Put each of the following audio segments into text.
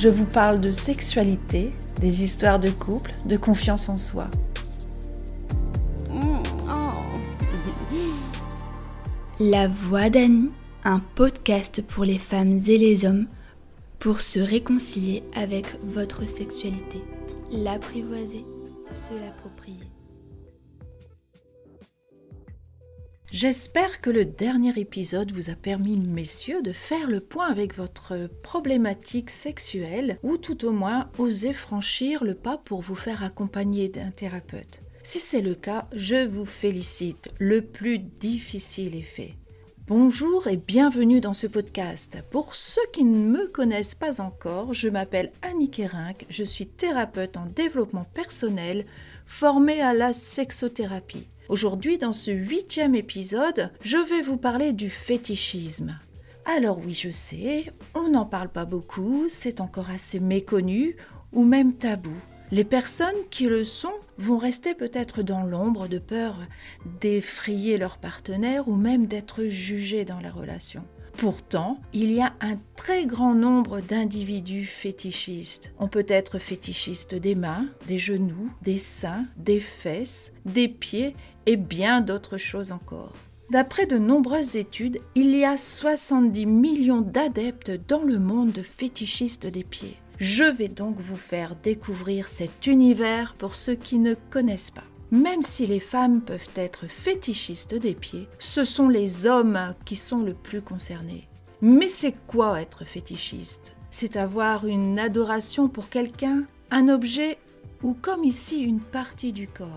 Je vous parle de sexualité, des histoires de couple, de confiance en soi. La Voix d'Annie, un podcast pour les femmes et les hommes pour se réconcilier avec votre sexualité, l'apprivoiser, se l'approprier. J'espère que le dernier épisode vous a permis, messieurs, de faire le point avec votre problématique sexuelle ou tout au moins oser franchir le pas pour vous faire accompagner d'un thérapeute. Si c'est le cas, je vous félicite. Le plus difficile est fait. Bonjour et bienvenue dans ce podcast. Pour ceux qui ne me connaissent pas encore, je m'appelle Annie Kerinck, je suis thérapeute en développement personnel, formée à la sexothérapie. Aujourd'hui, dans ce 8e épisode, je vais vous parler du fétichisme. Alors oui, je sais, on n'en parle pas beaucoup, c'est encore assez méconnu ou même tabou. Les personnes qui le sont vont rester peut-être dans l'ombre de peur d'effrayer leur partenaire ou même d'être jugées dans la relation. Pourtant, il y a un très grand nombre d'individus fétichistes. On peut être fétichiste des mains, des genoux, des seins, des fesses, des pieds et bien d'autres choses encore. D'après de nombreuses études, il y a 70 millions d'adeptes dans le monde de fétichistes des pieds. Je vais donc vous faire découvrir cet univers pour ceux qui ne connaissent pas. Même si les femmes peuvent être fétichistes des pieds, ce sont les hommes qui sont le plus concernés. Mais c'est quoi être fétichiste ? C'est avoir une adoration pour quelqu'un, un objet ou comme ici une partie du corps.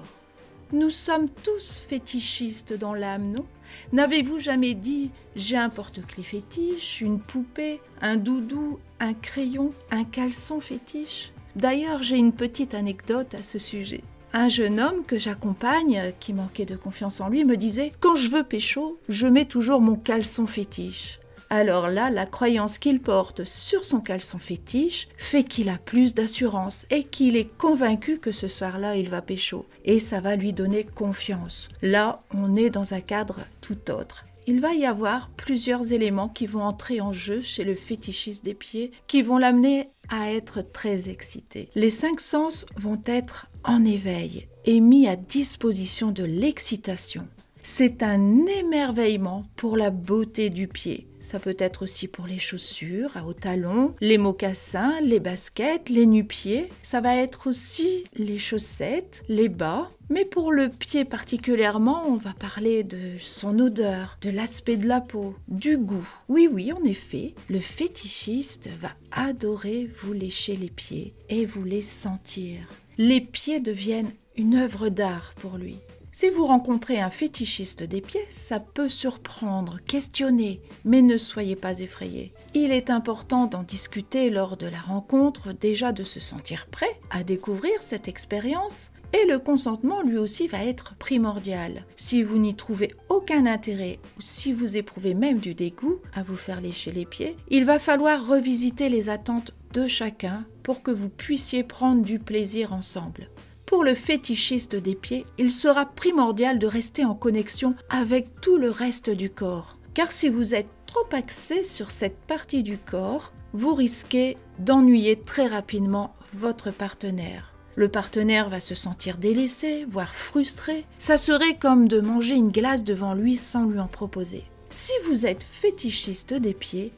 Nous sommes tous fétichistes dans l'âme, non ? N'avez-vous jamais dit « j'ai un porte-clés fétiche, une poupée, un doudou, un crayon, un caleçon fétiche ?» D'ailleurs, j'ai une petite anecdote à ce sujet. Un jeune homme que j'accompagne, qui manquait de confiance en lui, me disait « Quand je veux pécho, je mets toujours mon caleçon fétiche. » Alors là, la croyance qu'il porte sur son caleçon fétiche fait qu'il a plus d'assurance et qu'il est convaincu que ce soir-là, il va pécho. Et ça va lui donner confiance. Là, on est dans un cadre tout autre. Il va y avoir plusieurs éléments qui vont entrer en jeu chez le fétichiste des pieds, qui vont l'amener à être très excité. Les 5 sens vont être en éveil et mis à disposition de l'excitation. C'est un émerveillement pour la beauté du pied. Ça peut être aussi pour les chaussures à hauts talons, les mocassins, les baskets, les nu-pieds. Ça va être aussi les chaussettes, les bas. Mais pour le pied particulièrement, on va parler de son odeur, de l'aspect de la peau, du goût. Oui, en effet, le fétichiste va adorer vous lécher les pieds et vous les sentir. Les pieds deviennent une œuvre d'art pour lui. Si vous rencontrez un fétichiste des pieds, ça peut surprendre, questionner, mais ne soyez pas effrayés. Il est important d'en discuter lors de la rencontre, déjà de se sentir prêt à découvrir cette expérience, et le consentement lui aussi va être primordial. Si vous n'y trouvez aucun intérêt, ou si vous éprouvez même du dégoût à vous faire lécher les pieds, il va falloir revisiter les attentes de chacun pour que vous puissiez prendre du plaisir ensemble. Pour le fétichiste des pieds, il sera primordial de rester en connexion avec tout le reste du corps. Car si vous êtes trop axé sur cette partie du corps, vous risquez d'ennuyer très rapidement votre partenaire. Le partenaire va se sentir délaissé, voire frustré. Ça serait comme de manger une glace devant lui sans lui en proposer. Si vous êtes fétichiste des pieds,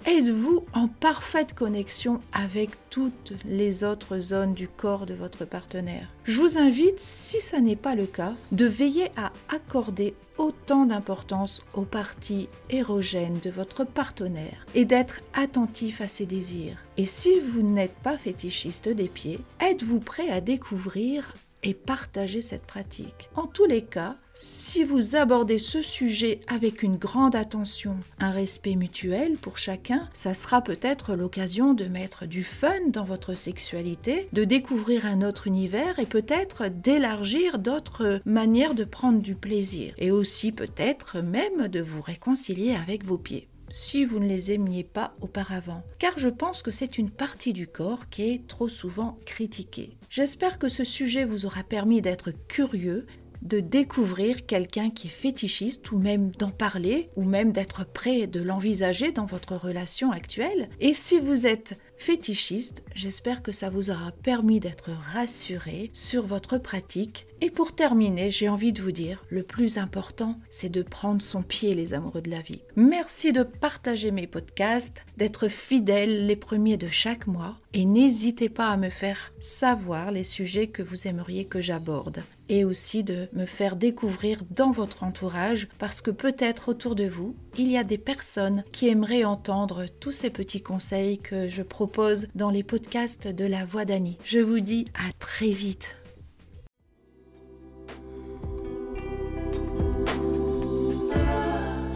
êtes-vous en parfaite connexion avec toutes les autres zones du corps de votre partenaire ? Je vous invite, si ça n'est pas le cas, de veiller à accorder autant d'importance aux parties érogènes de votre partenaire et d'être attentif à ses désirs. Et si vous n'êtes pas fétichiste des pieds, êtes-vous prêt à découvrir et partager cette pratique. En tous les cas, si vous abordez ce sujet avec une grande attention, un respect mutuel pour chacun, ça sera peut-être l'occasion de mettre du fun dans votre sexualité, de découvrir un autre univers et peut-être d'élargir d'autres manières de prendre du plaisir et aussi peut-être même de vous réconcilier avec vos pieds, si vous ne les aimiez pas auparavant, car je pense que c'est une partie du corps qui est trop souvent critiquée. J'espère que ce sujet vous aura permis d'être curieux, de découvrir quelqu'un qui est fétichiste ou même d'en parler ou même d'être prêt de l'envisager dans votre relation actuelle. Et si vous êtes fétichiste. J'espère que ça vous aura permis d'être rassuré sur votre pratique. Et pour terminer, j'ai envie de vous dire, le plus important, c'est de prendre son pied, les amoureux de la vie. Merci de partager mes podcasts, d'être fidèles les premiers de chaque mois et n'hésitez pas à me faire savoir les sujets que vous aimeriez que j'aborde et aussi de me faire découvrir dans votre entourage parce que peut-être autour de vous, il y a des personnes qui aimeraient entendre tous ces petits conseils que je propose dans les podcasts de La Voix d'Annie. Je vous dis à très vite.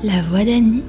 La Voix d'Annie